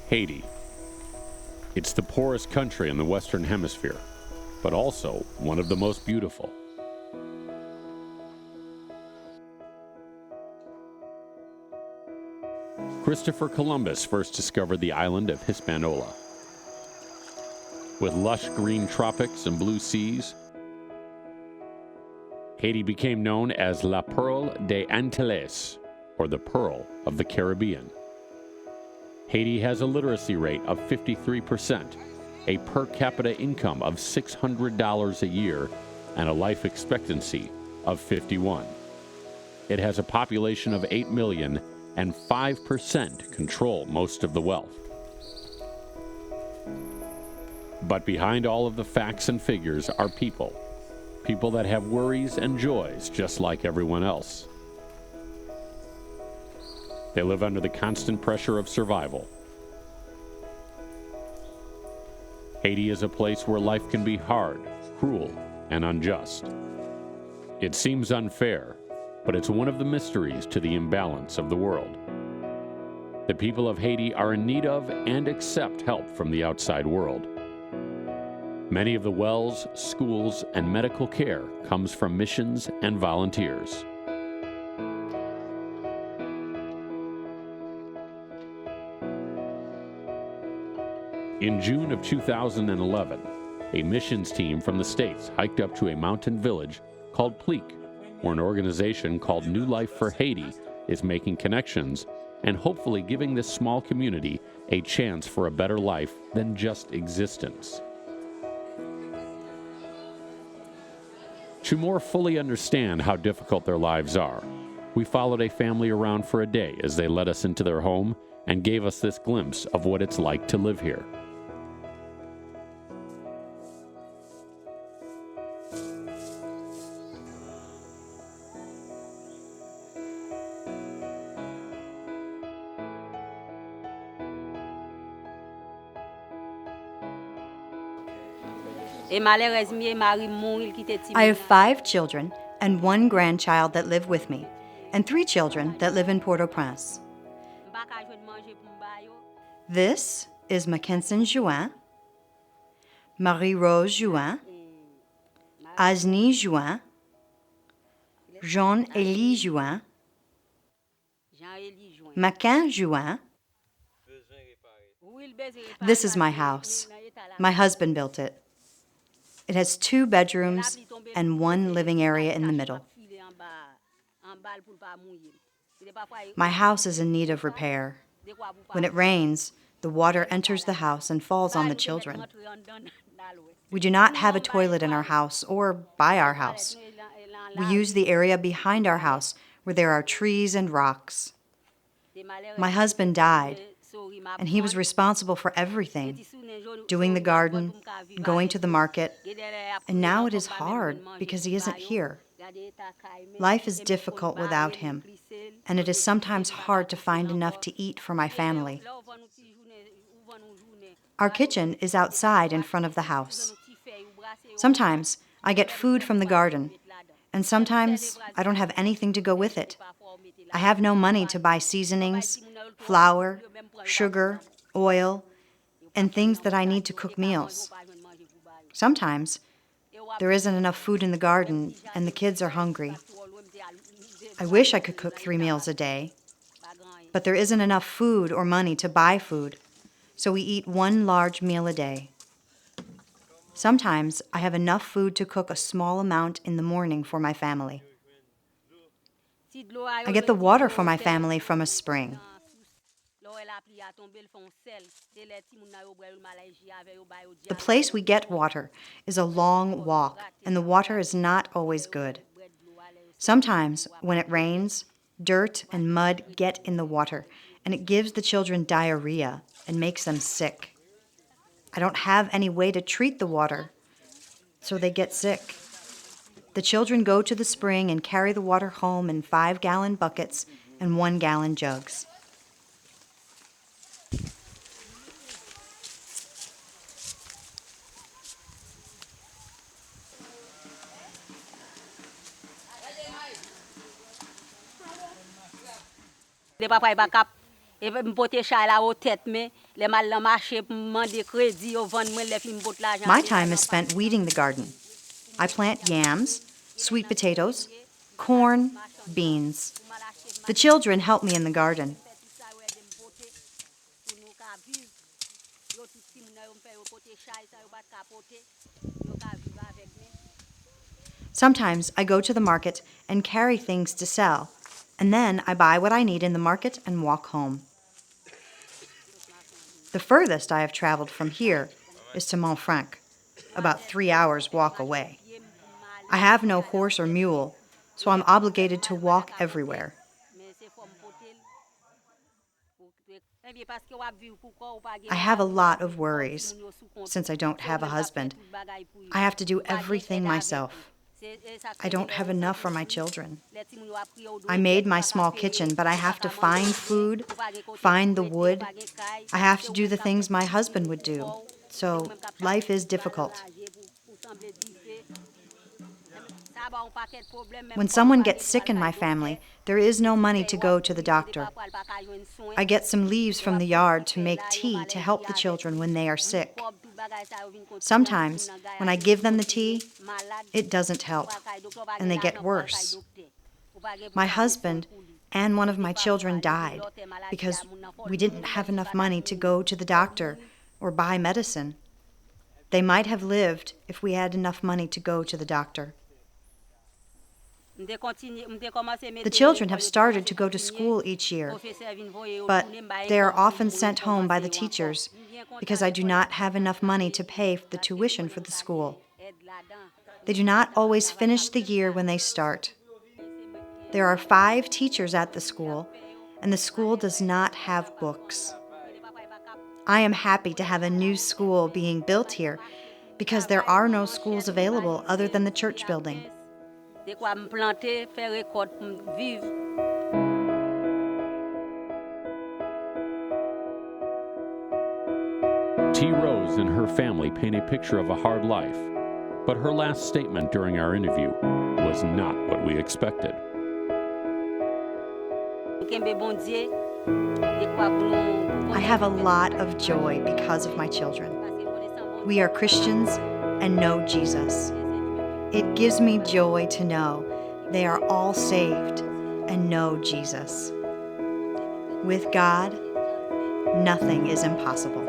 Haiti. It's the poorest country in the Western Hemisphere, but also one of the most beautiful. Christopher Columbus first discovered the island of Hispaniola. With lush green tropics and blue seas, Haiti became known as La Perle des Antilles, or the Pearl of the Caribbean. Haiti has a literacy rate of 53%, a per capita income of $600 a year, and a life expectancy of 51. It has a population of 8 million, and 5% control most of the wealth. But behind all of the facts and figures are people. People that have worries and joys just like everyone else. They live under the constant pressure of survival. Haiti is a place where life can be hard, cruel, and unjust. It seems unfair, but it's one of the mysteries to the imbalance of the world. The people of Haiti are in need of and accept help from the outside world. Many of the wells, schools, and medical care comes from missions and volunteers. In June of 2011, a missions team from the States hiked up to a mountain village called Plique, where an organization called New Life for Haiti is making connections and hopefully giving this small community a chance for a better life than just existence. To more fully understand how difficult their lives are, we followed a family around for a day as they led us into their home and gave us this glimpse of what it's like to live here. I have 5 children and 1 grandchild that live with me, and 3 children that live in Port-au-Prince. This is Mackensen Juin, Marie-Rose Juin, Asni Juin, Jean-Élie Juin, Maquin Juin. This is my house. My husband built it. It has 2 bedrooms and 1 living area in the middle. My house is in need of repair. When it rains, the water enters the house and falls on the children. We do not have a toilet in our house or by our house. We use the area behind our house where there are trees and rocks. My husband died, and he was responsible for everything, doing the garden, going to the market, and now it is hard because he isn't here. Life is difficult without him, and it is sometimes hard to find enough to eat for my family. Our kitchen is outside in front of the house. Sometimes I get food from the garden, and sometimes I don't have anything to go with it. I have no money to buy seasonings, flour, sugar, oil, and things that I need to cook meals. Sometimes there isn't enough food in the garden and the kids are hungry. I wish I could cook 3 meals a day, but there isn't enough food or money to buy food, so we eat 1 large meal a day. Sometimes I have enough food to cook a small amount in the morning for my family. I get the water for my family from a spring. The place we get water is a long walk, and the water is not always good. Sometimes, when it rains, dirt and mud get in the water, and it gives the children diarrhea and makes them sick. I don't have any way to treat the water, so they get sick. The children go to the spring and carry the water home in 5-gallon buckets and 1-gallon jugs. My time is spent weeding the garden. I plant yams, sweet potatoes, corn, beans. The children help me in the garden. Sometimes I go to the market and carry things to sell, and then I buy what I need in the market and walk home. The furthest I have traveled from here is to Montfranc, about 3 hours walk away. I have no horse or mule, so I'm obligated to walk everywhere. I have a lot of worries. Since I don't have a husband, I have to do everything myself. I don't have enough for my children. I made my small kitchen, but I have to find food, find the wood. I have to do the things my husband would do. So life is difficult. When someone gets sick in my family, there is no money to go to the doctor. I get some leaves from the yard to make tea to help the children when they are sick. Sometimes, when I give them the tea, it doesn't help, and they get worse. My husband and one of my children died because we didn't have enough money to go to the doctor or buy medicine. They might have lived if we had enough money to go to the doctor. The children have started to go to school each year, but they are often sent home by the teachers because I do not have enough money to pay the tuition for the school. They do not always finish the year when they start. There are 5 teachers at the school, and the school does not have books. I am happy to have a new school being built here because there are no schools available other than the church building. T. Rose and her family paint a picture of a hard life, but her last statement during our interview was not what we expected. I have a lot of joy because of my children. We are Christians and know Jesus. It gives me joy to know they are all saved and know Jesus. With God, nothing is impossible.